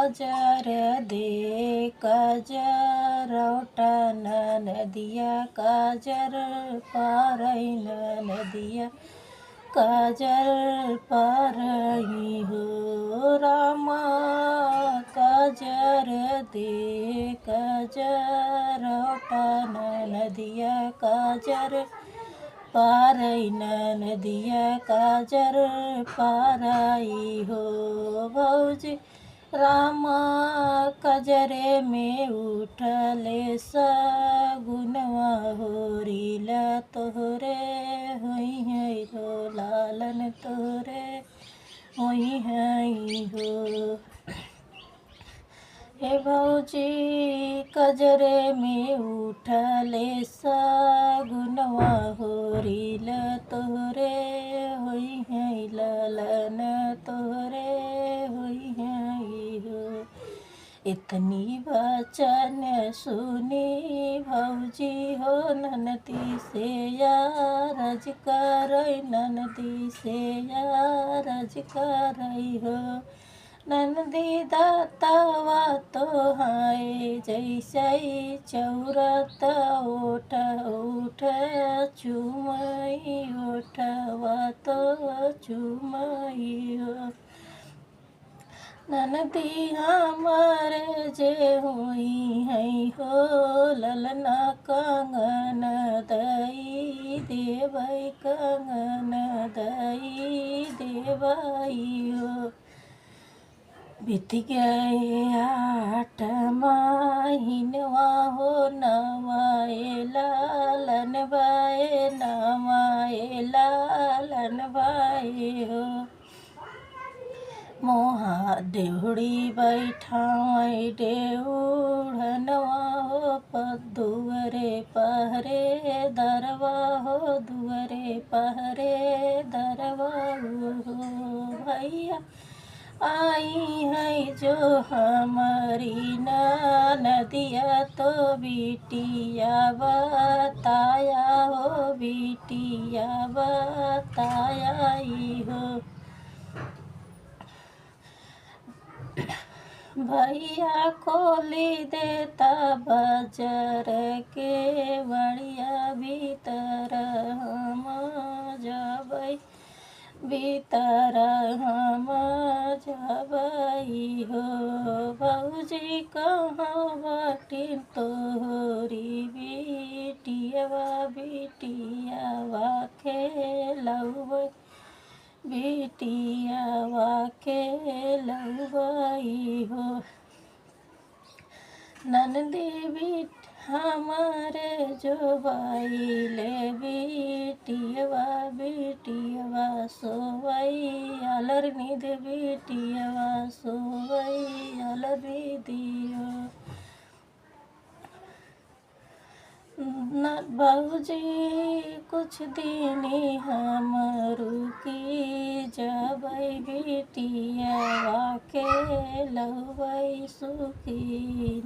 काजर दे काजरौटा नदिया काजर पारैन नदिया काजर पारई हो रामा काजर दे काजरौटा नदिया काजर पारैन नदिया काजर पारई हो भौजी रामा कजरे में उठले सगुनवा होरिल तोहरे होई है हो लालन तोहरे होई है हो हे भौजी कजरे में उठले सगुनवा होरिल तोहरे होई है लालन तोहरे होई है हो इतनी वचन सुनी भौजी हो ननदी से यारज करई ननदी से यारज करई हो नंदी दत्तवा तो हाय जैसे चौरत ओठ उठ चुमई ओठवा तो चुमई हो ननदी हमारे जे हुई है हो ललना कंगन दई देवई कंगन दई देवई हो बीत गए 8 महीनवा हो नवाए लालन बाए नवाए लालन बाए हो मोहा देवड़ी बैठाई देउढ़नवा हो दुअरे पहरे दरवा हो दुअरे पहरे दरवा हो भैया आई है जो हमारी नदिया तो बिटिया बताया हो बिटिया बताया हो भैया खोली देता बाजार के बड़िया भीतर हम जबै भीतर हम जबै हो भौजी कहाँ बाटिन तोहरी बिटियावा खेलबै बिटियावा खेलबै हो ननदी बिट हमारे जो बाइले बिटियावा सोवई अलर निद बिटियावा सोवई अलर निदियो न भौजी कुछ दिन हम रुकी जबै बिटियावा खेलबै सुखी